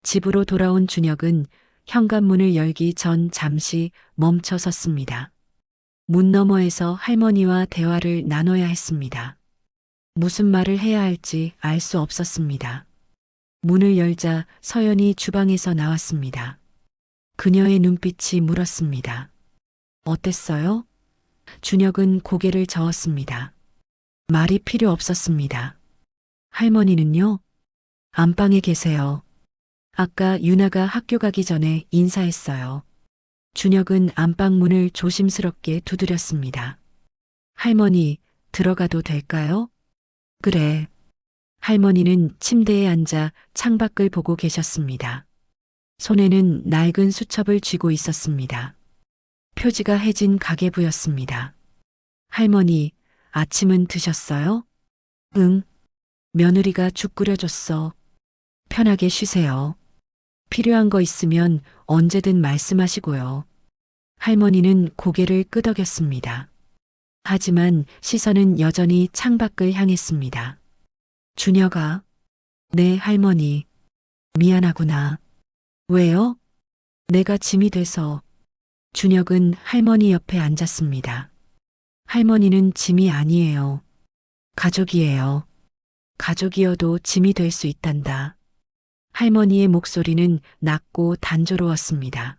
집으로 돌아온 준혁은 현관문을 열기 전 잠시 멈춰 섰습니다. 문 너머에서 할머니와 대화를 나눠야 했습니다. 무슨 말을 해야 할지 알 수 없었습니다. 문을 열자 서연이 주방에서 나왔습니다. 그녀의 눈빛이 물었습니다. 어땠어요? 준혁은 고개를 저었습니다. 말이 필요 없었습니다. 할머니는요? 안방에 계세요. 아까 유나가 학교 가기 전에 인사했어요. 준혁은 안방 문을 조심스럽게 두드렸습니다. 할머니, 들어가도 될까요? 그래. 할머니는 침대에 앉아 창밖을 보고 계셨습니다. 손에는 낡은 수첩을 쥐고 있었습니다. 표지가 해진 가계부였습니다. 할머니, 아침은 드셨어요? 응. 며느리가 죽 끓여줬어. 편하게 쉬세요. 필요한 거 있으면 언제든 말씀하시고요. 할머니는 고개를 끄덕였습니다. 하지만 시선은 여전히 창밖을 향했습니다. 준혁아. 네, 할머니. 미안하구나. 왜요? 내가 짐이 돼서. 준혁은 할머니 옆에 앉았습니다. 할머니는 짐이 아니에요. 가족이에요. 가족이어도 짐이 될 수 있단다. 할머니의 목소리는 낮고 단조로웠습니다.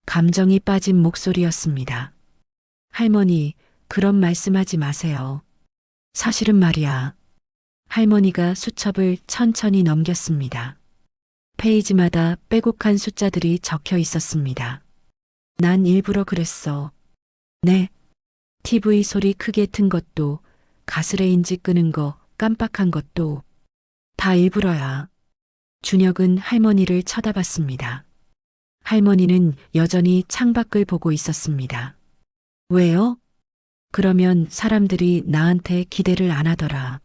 감정이 빠진 목소리였습니다. 할머니, 그런 말씀하지 마세요. 사실은 말이야. 할머니가 수첩을 천천히 넘겼습니다. 페이지마다 빼곡한 숫자들이 적혀 있었습니다. 난 일부러 그랬어. 네. TV 소리 크게 튼 것도, 가스레인지 끄는 거 깜빡한 것도 다 일부러야. 준혁은 할머니를 쳐다봤습니다. 할머니는 여전히 창밖을 보고 있었습니다. 왜요? 그러면 사람들이 나한테 기대를 안 하더라.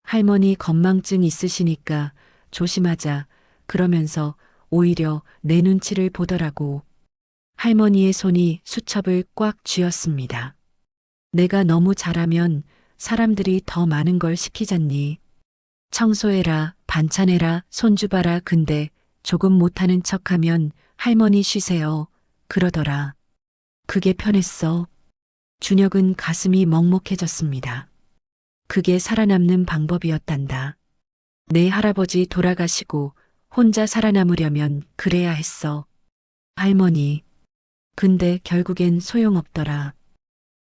할머니 건망증 있으시니까 조심하자. 그러면서 오히려 내 눈치를 보더라고. 할머니의 손이 수첩을 꽉 쥐었습니다. 내가 너무 잘하면 사람들이 더 많은 걸 시키잖니. 청소해라, 반찬해라, 손주 봐라. 근데 조금 못하는 척하면 할머니 쉬세요. 그러더라. 그게 편했어. 준혁은 가슴이 먹먹해졌습니다. 그게 살아남는 방법이었단다. 내 할아버지 돌아가시고 혼자 살아남으려면 그래야 했어. 할머니. 근데 결국엔 소용없더라.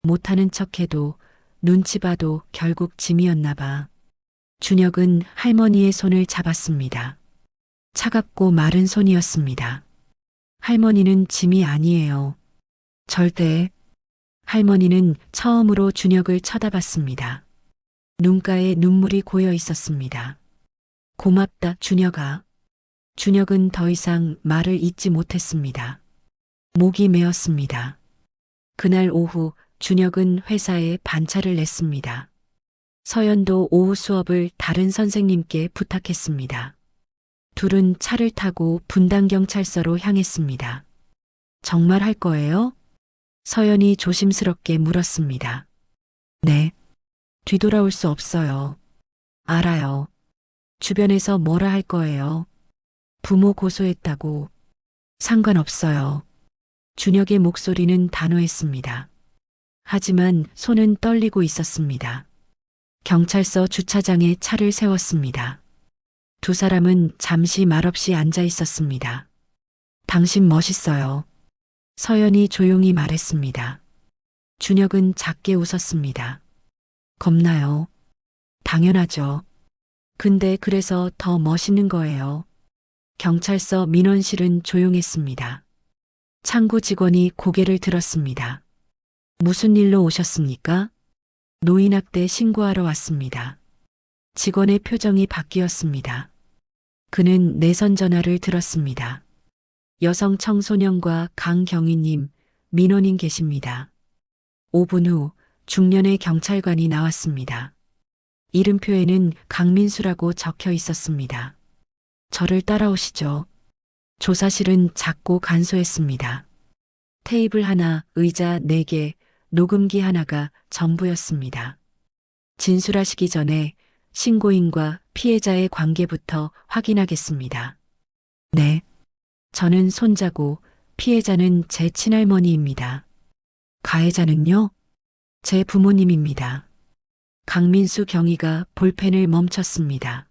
못하는 척해도 눈치 봐도 결국 짐이었나 봐. 준혁은 할머니의 손을 잡았습니다. 차갑고 마른 손이었습니다. 할머니는 짐이 아니에요. 절대. 할머니는 처음으로 준혁을 쳐다봤습니다. 눈가에 눈물이 고여 있었습니다. 고맙다, 준혁아. 준혁은 더 이상 말을 잇지 못했습니다. 목이 메었습니다. 그날 오후 준혁은 회사에 반차를 냈습니다. 서연도 오후 수업을 다른 선생님께 부탁했습니다. 둘은 차를 타고 분당경찰서로 향했습니다. 정말 할 거예요? 서연이 조심스럽게 물었습니다. 네. 뒤돌아올 수 없어요. 알아요. 주변에서 뭐라 할 거예요? 부모 고소했다고. 상관없어요. 준혁의 목소리는 단호했습니다. 하지만 손은 떨리고 있었습니다. 경찰서 주차장에 차를 세웠습니다. 두 사람은 잠시 말없이 앉아 있었습니다. 당신 멋있어요. 서연이 조용히 말했습니다. 준혁은 작게 웃었습니다. 겁나요? 당연하죠. 근데 그래서 더 멋있는 거예요. 경찰서 민원실은 조용했습니다. 창구 직원이 고개를 들었습니다. 무슨 일로 오셨습니까? 노인학대 신고하러 왔습니다. 직원의 표정이 바뀌었습니다. 그는 내선 전화를 들었습니다. 여성 청소년과 강경희님, 민원인 계십니다. 5분 후 중년의 경찰관이 나왔습니다. 이름표에는 강민수라고 적혀 있었습니다. 저를 따라오시죠. 조사실은 작고 간소했습니다. 테이블 하나, 의자 4개, 녹음기 하나가 전부였습니다. 진술하시기 전에 신고인과 피해자의 관계부터 확인하겠습니다. 네. 저는 손자고 피해자는 제 친할머니입니다. 가해자는요? 제 부모님입니다. 강민수 경위가 볼펜을 멈췄습니다.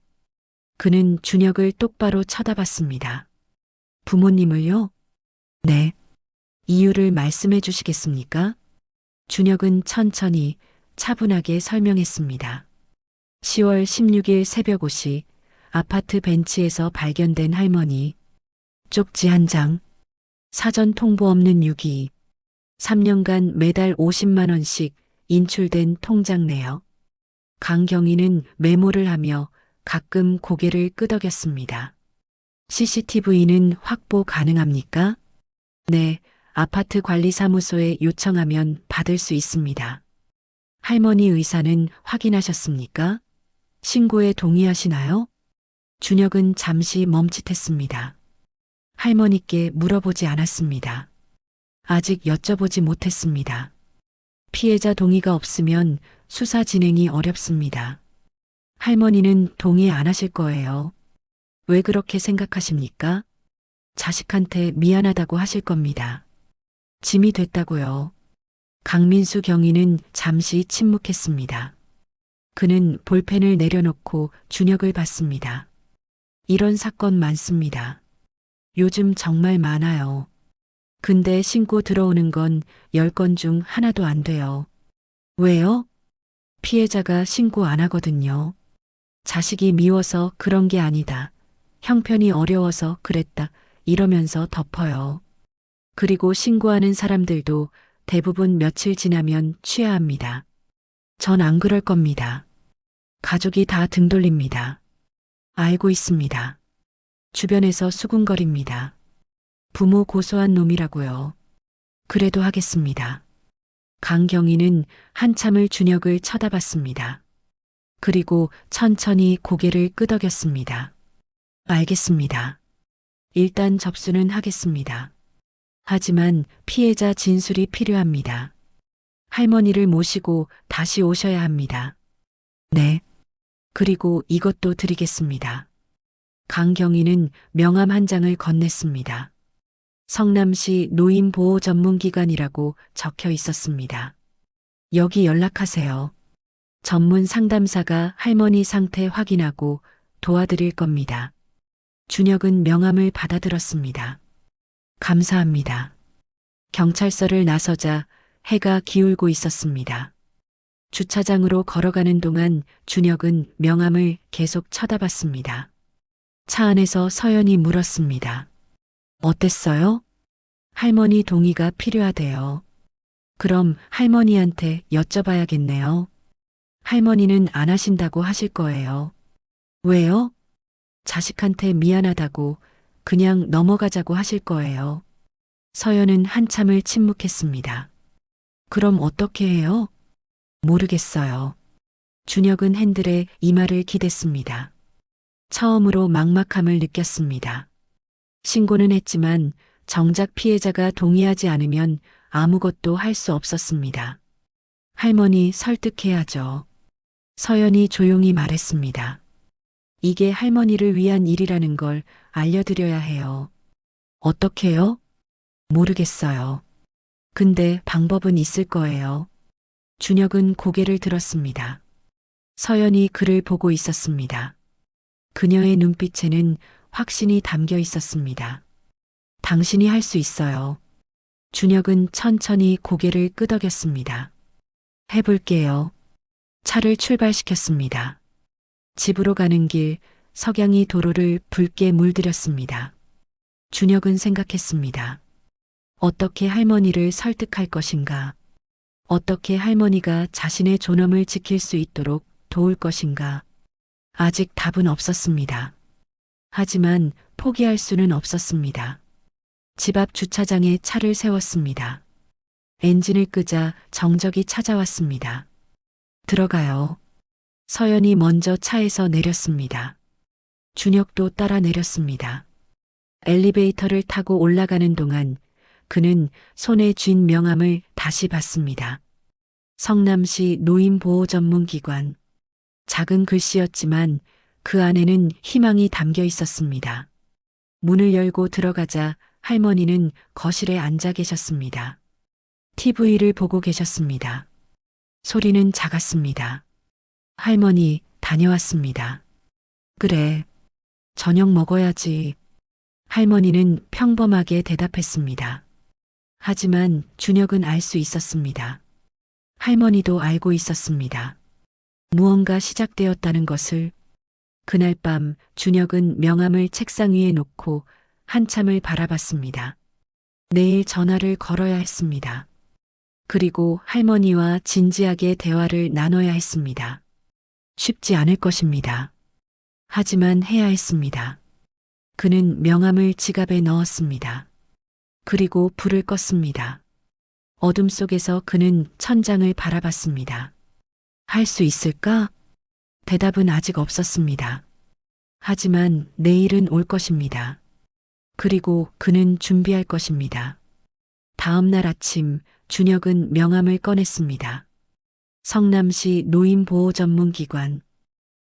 그는 준혁을 똑바로 쳐다봤습니다. 부모님을요? 네. 이유를 말씀해 주시겠습니까? 준혁은 천천히 차분하게 설명했습니다. 10월 16일 새벽 5시 아파트 벤치에서 발견된 할머니. 쪽지 한 장. 사전 통보 없는 유기. 3년간 매달 50만 원씩 인출된 통장 내역. 강경희는 메모를 하며 가끔 고개를 끄덕였습니다. CCTV는 확보 가능합니까? 네, 아파트 관리사무소에 요청하면 받을 수 있습니다. 할머니 의사는 확인하셨습니까? 신고에 동의하시나요? 준혁은 잠시 멈칫했습니다. 할머니께 물어보지 않았습니다. 아직 여쭤보지 못했습니다. 피해자 동의가 없으면 수사 진행이 어렵습니다. 할머니는 동의 안 하실 거예요. 왜 그렇게 생각하십니까? 자식한테 미안하다고 하실 겁니다. 짐이 됐다고요. 강민수 경위는 잠시 침묵했습니다. 그는 볼펜을 내려놓고 준혁을 봤습니다. 이런 사건 많습니다. 요즘 정말 많아요. 근데 신고 들어오는 건 10건 중 하나도 안 돼요. 왜요? 피해자가 신고 안 하거든요. 자식이 미워서 그런 게 아니다. 형편이 어려워서 그랬다. 이러면서 덮어요. 그리고 신고하는 사람들도 대부분 며칠 지나면 취하합니다. 전 안 그럴 겁니다. 가족이 다 등 돌립니다. 알고 있습니다. 주변에서 수군거립니다. 부모 고소한 놈이라고요. 그래도 하겠습니다. 강경희는 한참을 준혁을 쳐다봤습니다. 그리고 천천히 고개를 끄덕였습니다. 알겠습니다. 일단 접수는 하겠습니다. 하지만 피해자 진술이 필요합니다. 할머니를 모시고 다시 오셔야 합니다. 네. 그리고 이것도 드리겠습니다. 강경희는 명함 한 장을 건넸습니다. 성남시 노인보호전문기관이라고 적혀 있었습니다. 여기 연락하세요. 전문 상담사가 할머니 상태 확인하고 도와드릴 겁니다. 준혁은 명함을 받아들었습니다. 감사합니다. 경찰서를 나서자 해가 기울고 있었습니다. 주차장으로 걸어가는 동안 준혁은 명함을 계속 쳐다봤습니다. 차 안에서 서연이 물었습니다. 어땠어요? 할머니 동의가 필요하대요. 그럼 할머니한테 여쭤봐야겠네요. 할머니는 안 하신다고 하실 거예요. 왜요? 자식한테 미안하다고 그냥 넘어가자고 하실 거예요. 서연은 한참을 침묵했습니다. 그럼 어떻게 해요? 모르겠어요. 준혁은 핸들에 이마를 기댔습니다. 처음으로 막막함을 느꼈습니다. 신고는 했지만 정작 피해자가 동의하지 않으면 아무것도 할 수 없었습니다. 할머니 설득해야죠. 서연이 조용히 말했습니다. 이게 할머니를 위한 일이라는 걸 알려드려야 해요. 어떻게요? 모르겠어요. 근데 방법은 있을 거예요. 준혁은 고개를 들었습니다. 서연이 그를 보고 있었습니다. 그녀의 눈빛에는 확신이 담겨 있었습니다. 당신이 할 수 있어요. 준혁은 천천히 고개를 끄덕였습니다. 해볼게요. 차를 출발시켰습니다. 집으로 가는 길 석양이 도로를 붉게 물들였습니다. 준혁은 생각했습니다. 어떻게 할머니를 설득할 것인가? 어떻게 할머니가 자신의 존엄을 지킬 수 있도록 도울 것인가? 아직 답은 없었습니다. 하지만 포기할 수는 없었습니다. 집 앞 주차장에 차를 세웠습니다. 엔진을 끄자 정적이 찾아왔습니다. 들어가요. 서연이 먼저 차에서 내렸습니다. 준혁도 따라 내렸습니다. 엘리베이터를 타고 올라가는 동안 그는 손에 쥔 명함을 다시 봤습니다. 성남시 노인보호전문기관. 작은 글씨였지만 그 안에는 희망이 담겨 있었습니다. 문을 열고 들어가자 할머니는 거실에 앉아 계셨습니다. TV를 보고 계셨습니다. 소리는 작았습니다. 할머니, 다녀왔습니다. 그래, 저녁 먹어야지. 할머니는 평범하게 대답했습니다. 하지만 준혁은 알 수 있었습니다. 할머니도 알고 있었습니다. 무언가 시작되었다는 것을. 그날 밤 준혁은 명함을 책상 위에 놓고 한참을 바라봤습니다. 내일 전화를 걸어야 했습니다. 그리고 할머니와 진지하게 대화를 나눠야 했습니다. 쉽지 않을 것입니다. 하지만 해야 했습니다. 그는 명함을 지갑에 넣었습니다. 그리고 불을 껐습니다. 어둠 속에서 그는 천장을 바라봤습니다. 할 수 있을까? 대답은 아직 없었습니다. 하지만 내일은 올 것입니다. 그리고 그는 준비할 것입니다. 다음 날 아침 준혁은 명함을 꺼냈습니다. 성남시 노인보호전문기관.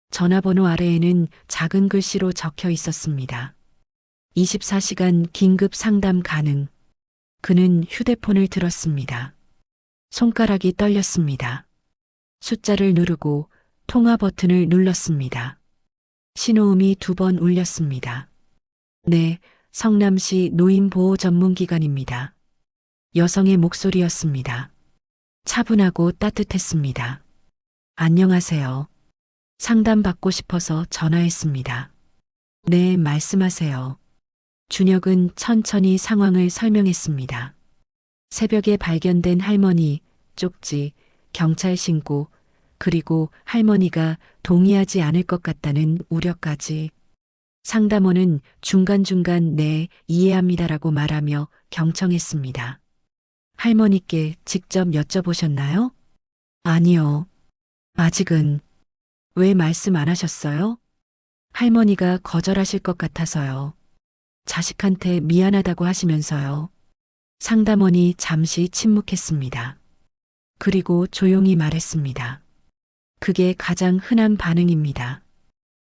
전화번호 아래에는 작은 글씨로 적혀 있었습니다. 24시간 긴급 상담 가능. 그는 휴대폰을 들었습니다. 손가락이 떨렸습니다. 숫자를 누르고 통화 버튼을 눌렀습니다. 신호음이 2번 울렸습니다. 네, 성남시 노인보호전문기관입니다. 여성의 목소리였습니다. 차분하고 따뜻했습니다. 안녕하세요. 상담받고 싶어서 전화했습니다. 네, 말씀하세요. 준혁은 천천히 상황을 설명했습니다. 새벽에 발견된 할머니, 쪽지, 경찰 신고, 그리고 할머니가 동의하지 않을 것 같다는 우려까지. 상담원은 중간중간 네, 이해합니다라고 말하며 경청했습니다. 할머니께 직접 여쭤보셨나요? 아니요. 아직은. 왜 말씀 안 하셨어요? 할머니가 거절하실 것 같아서요. 자식한테 미안하다고 하시면서요. 상담원이 잠시 침묵했습니다. 그리고 조용히 말했습니다. 그게 가장 흔한 반응입니다.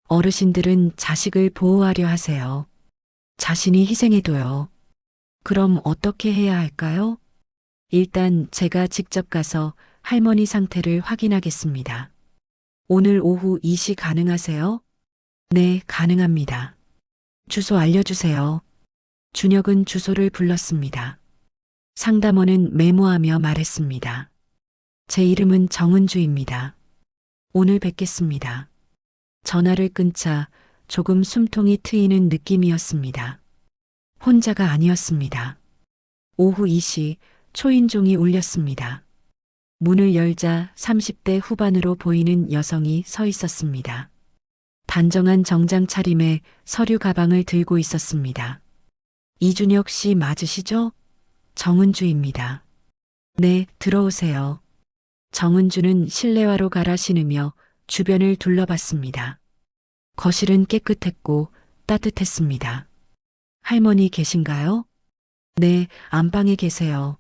어르신들은 자식을 보호하려 하세요. 자신이 희생해도요. 그럼 어떻게 해야 할까요? 일단 제가 직접 가서 할머니 상태를 확인하겠습니다. 오늘 오후 2시 가능하세요? 네, 가능합니다. 주소 알려주세요. 준혁은 주소를 불렀습니다. 상담원은 메모하며 말했습니다. 제 이름은 정은주입니다. 오늘 뵙겠습니다. 전화를 끊자 조금 숨통이 트이는 느낌이었습니다. 혼자가 아니었습니다. 오후 2시 초인종이 울렸습니다. 문을 열자 30대 후반으로 보이는 여성이 서 있었습니다. 단정한 정장 차림에 서류 가방을 들고 있었습니다. 이준혁 씨 맞으시죠? 정은주입니다. 네, 들어오세요. 정은주는 실내화로 갈아 신으며 주변을 둘러봤습니다. 거실은 깨끗했고 따뜻했습니다. 할머니 계신가요? 네, 안방에 계세요.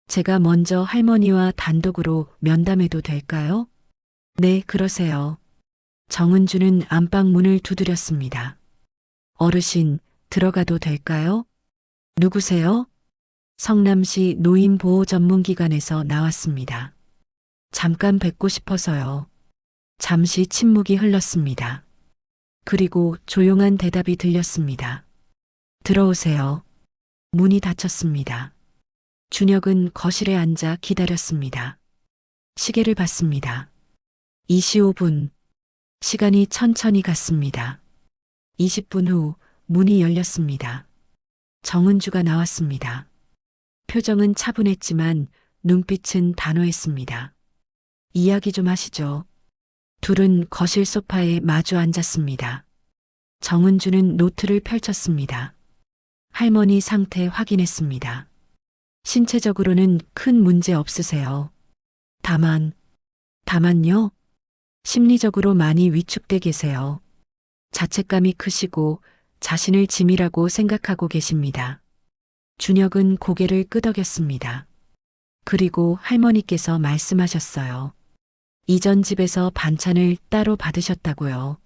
제가 먼저 할머니와 단독으로 면담해도 될까요? 네, 그러세요. 정은주는 안방 문을 두드렸습니다. 어르신, 들어가도 될까요? 누구세요? 성남시 노인보호전문기관에서 나왔습니다. 잠깐 뵙고 싶어서요. 잠시 침묵이 흘렀습니다. 그리고 조용한 대답이 들렸습니다. 들어오세요. 문이 닫혔습니다. 준혁은 거실에 앉아 기다렸습니다. 시계를 봤습니다. 2시 5분. 시간이 천천히 갔습니다. 20분 후 문이 열렸습니다. 정은주가 나왔습니다. 표정은 차분했지만 눈빛은 단호했습니다. 이야기 좀 하시죠. 둘은 거실 소파에 마주 앉았습니다. 정은주는 노트를 펼쳤습니다. 할머니 상태 확인했습니다. 신체적으로는 큰 문제 없으세요. 다만요? 심리적으로 많이 위축돼 계세요. 자책감이 크시고 자신을 짐이라고 생각하고 계십니다. 준혁은 고개를 끄덕였습니다. 그리고 할머니께서 말씀하셨어요. 이전 집에서 반찬을 따로 받으셨다고요.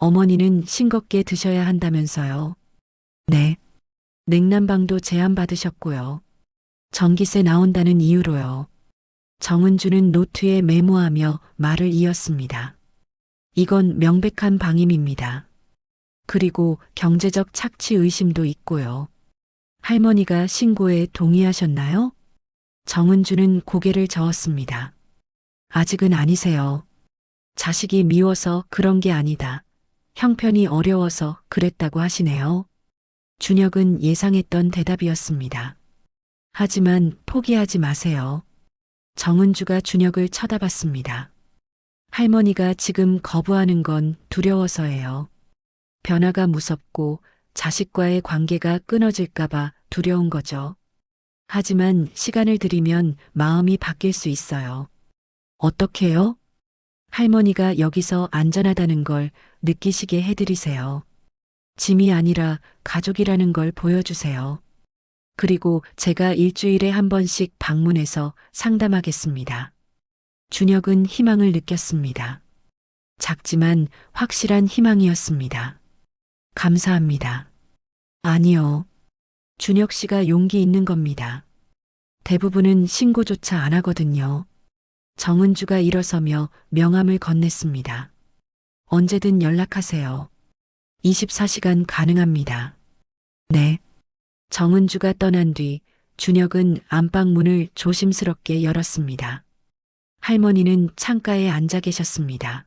어머니는 싱겁게 드셔야 한다면서요. 네. 냉난방도 제안받으셨고요. 전기세 나온다는 이유로요. 정은주는 노트에 메모하며 말을 이었습니다. 이건 명백한 방임입니다. 그리고 경제적 착취 의심도 있고요. 할머니가 신고에 동의하셨나요? 정은주는 고개를 저었습니다. 아직은 아니세요. 자식이 미워서 그런 게 아니다. 형편이 어려워서 그랬다고 하시네요. 준혁은 예상했던 대답이었습니다. 하지만 포기하지 마세요. 정은주가 준혁을 쳐다봤습니다. 할머니가 지금 거부하는 건 두려워서예요. 변화가 무섭고 자식과의 관계가 끊어질까봐 두려운 거죠. 하지만 시간을 들이면 마음이 바뀔 수 있어요. 어떻게요? 할머니가 여기서 안전하다는 걸 느끼시게 해드리세요. 짐이 아니라 가족이라는 걸 보여주세요. 그리고 제가 일주일에 한 번씩 방문해서 상담하겠습니다. 준혁은 희망을 느꼈습니다. 작지만 확실한 희망이었습니다. 감사합니다. 아니요. 준혁 씨가 용기 있는 겁니다. 대부분은 신고조차 안 하거든요. 정은주가 일어서며 명함을 건넸습니다. 언제든 연락하세요. 24시간 가능합니다. 네. 정은주가 떠난 뒤 준혁은 안방 문을 조심스럽게 열었습니다. 할머니는 창가에 앉아 계셨습니다.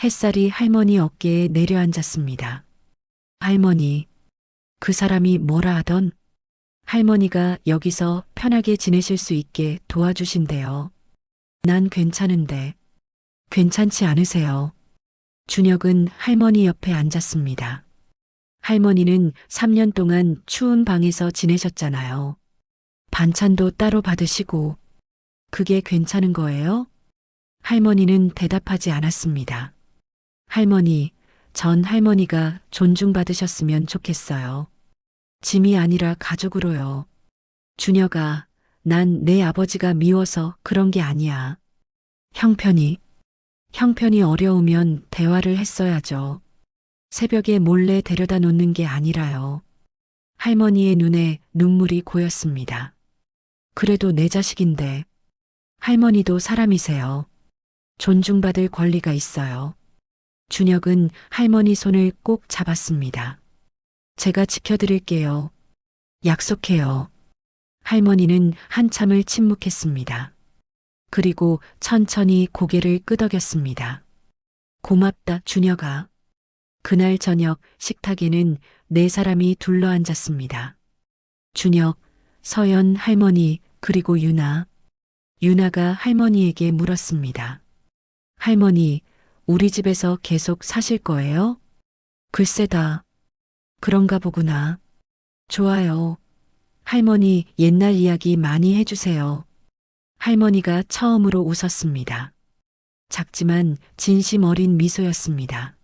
햇살이 할머니 어깨에 내려앉았습니다. 할머니, 그 사람이 뭐라 하던? 할머니가 여기서 편하게 지내실 수 있게 도와주신대요. 난 괜찮은데. 괜찮지 않으세요? 준혁은 할머니 옆에 앉았습니다. 할머니는 3년 동안 추운 방에서 지내셨잖아요. 반찬도 따로 받으시고. 그게 괜찮은 거예요? 할머니는 대답하지 않았습니다. 할머니, 전 할머니가 존중받으셨으면 좋겠어요. 짐이 아니라 가족으로요. 준혁아, 난 내 아버지가 미워서 그런 게 아니야. 형편이 어려우면 대화를 했어야죠. 새벽에 몰래 데려다 놓는 게 아니라요. 할머니의 눈에 눈물이 고였습니다. 그래도 내 자식인데. 할머니도 사람이세요. 존중받을 권리가 있어요. 준혁은 할머니 손을 꼭 잡았습니다. 제가 지켜드릴게요. 약속해요. 할머니는 한참을 침묵했습니다. 그리고 천천히 고개를 끄덕였습니다. 고맙다, 준혁아. 그날 저녁 식탁에는 네 사람이 둘러앉았습니다. 준혁, 서연 할머니, 그리고 유나. 유나가 할머니에게 물었습니다. 할머니, 우리 집에서 계속 사실 거예요? 글쎄다. 그런가 보구나. 좋아요. 할머니 옛날 이야기 많이 해주세요. 할머니가 처음으로 웃었습니다. 작지만 진심 어린 미소였습니다.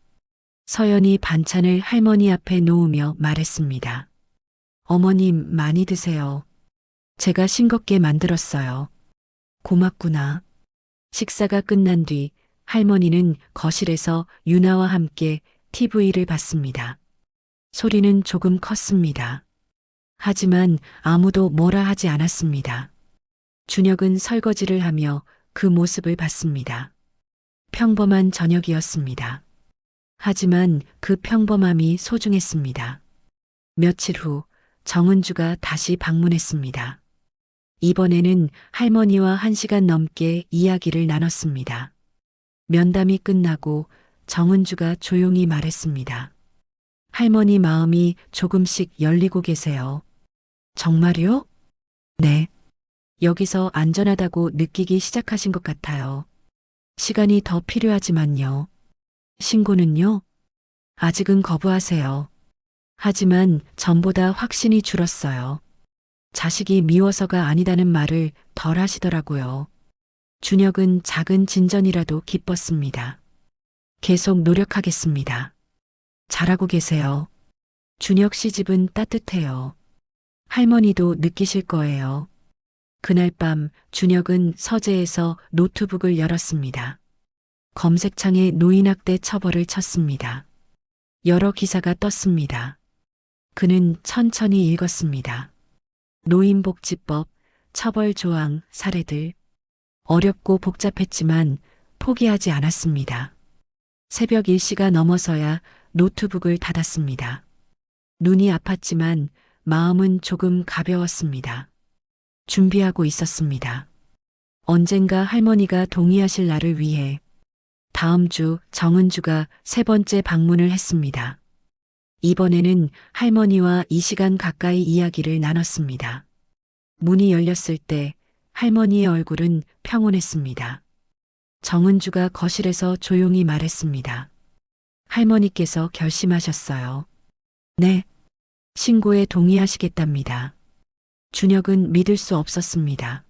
서연이 반찬을 할머니 앞에 놓으며 말했습니다. 어머님 많이 드세요. 제가 싱겁게 만들었어요. 고맙구나. 식사가 끝난 뒤 할머니는 거실에서 유나와 함께 TV를 봤습니다. 소리는 조금 컸습니다. 하지만 아무도 뭐라 하지 않았습니다. 준혁은 설거지를 하며 그 모습을 봤습니다. 평범한 저녁이었습니다. 하지만 그 평범함이 소중했습니다. 며칠 후 정은주가 다시 방문했습니다. 이번에는 할머니와 1시간 넘게 이야기를 나눴습니다. 면담이 끝나고 정은주가 조용히 말했습니다. 할머니 마음이 조금씩 열리고 계세요. 정말요? 네. 여기서 안전하다고 느끼기 시작하신 것 같아요. 시간이 더 필요하지만요. 신고는요? 아직은 거부하세요. 하지만 전보다 확신이 줄었어요. 자식이 미워서가 아니다는 말을 덜 하시더라고요. 준혁은 작은 진전이라도 기뻤습니다. 계속 노력하겠습니다. 잘하고 계세요. 준혁 씨 집은 따뜻해요. 할머니도 느끼실 거예요. 그날 밤 준혁은 서재에서 노트북을 열었습니다. 검색창에 노인학대 처벌을 쳤습니다. 여러 기사가 떴습니다. 그는 천천히 읽었습니다. 노인복지법, 처벌조항, 사례들. 어렵고 복잡했지만 포기하지 않았습니다. 새벽 1시가 넘어서야 노트북을 닫았습니다. 눈이 아팠지만 마음은 조금 가벼웠습니다. 준비하고 있었습니다. 언젠가 할머니가 동의하실 날을 위해 다음 주 정은주가 세 번째 방문을 했습니다. 이번에는 할머니와 2시간 가까이 이야기를 나눴습니다. 문이 열렸을 때 할머니의 얼굴은 평온했습니다. 정은주가 거실에서 조용히 말했습니다. 할머니께서 결심하셨어요. 네. 신고에 동의하시겠답니다. 준혁은 믿을 수 없었습니다.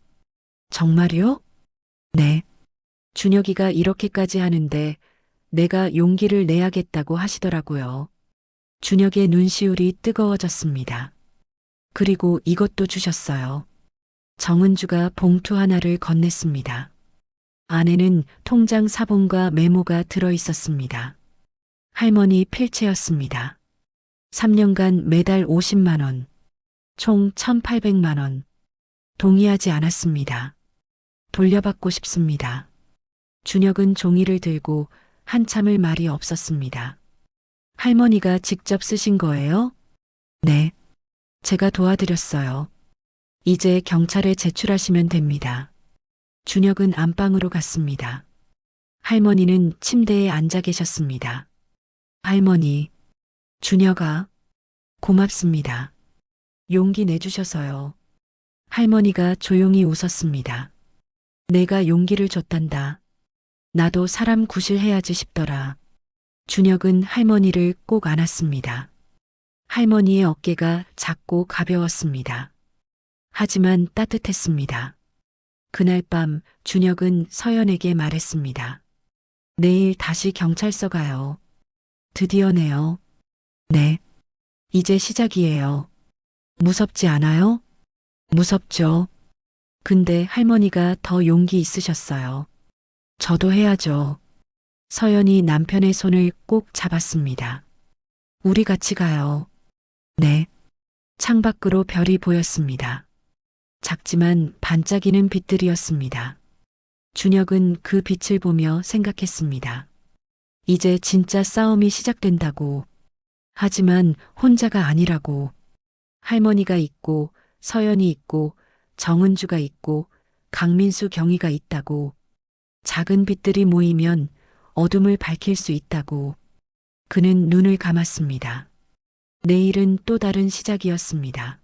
정말요? 네. 준혁이가 이렇게까지 하는데 내가 용기를 내야겠다고 하시더라고요. 준혁의 눈시울이 뜨거워졌습니다. 그리고 이것도 주셨어요. 정은주가 봉투 하나를 건넸습니다. 안에는 통장 사본과 메모가 들어 있었습니다. 할머니 필체였습니다. 3년간 매달 50만 원, 총 1,800만 원. 동의하지 않았습니다. 돌려받고 싶습니다. 준혁은 종이를 들고 한참을 말이 없었습니다. 할머니가 직접 쓰신 거예요? 네. 제가 도와드렸어요. 이제 경찰에 제출하시면 됩니다. 준혁은 안방으로 갔습니다. 할머니는 침대에 앉아 계셨습니다. 할머니, 준혁아, 고맙습니다. 용기 내주셔서요. 할머니가 조용히 웃었습니다. 내가 용기를 줬단다. 나도 사람 구실해야지 싶더라. 준혁은 할머니를 꼭 안았습니다. 할머니의 어깨가 작고 가벼웠습니다. 하지만 따뜻했습니다. 그날 밤 준혁은 서연에게 말했습니다. 내일 다시 경찰서 가요. 드디어네요. 네. 이제 시작이에요. 무섭지 않아요? 무섭죠. 근데 할머니가 더 용기 있으셨어요. 저도 해야죠. 서연이 남편의 손을 꼭 잡았습니다. 우리 같이 가요. 네. 창밖으로 별이 보였습니다. 작지만 반짝이는 빛들이었습니다. 준혁은 그 빛을 보며 생각했습니다. 이제 진짜 싸움이 시작된다고. 하지만 혼자가 아니라고. 할머니가 있고 서연이 있고 정은주가 있고 강민수 경위가 있다고. 작은 빛들이 모이면 어둠을 밝힐 수 있다고. 그는 눈을 감았습니다. 내일은 또 다른 시작이었습니다.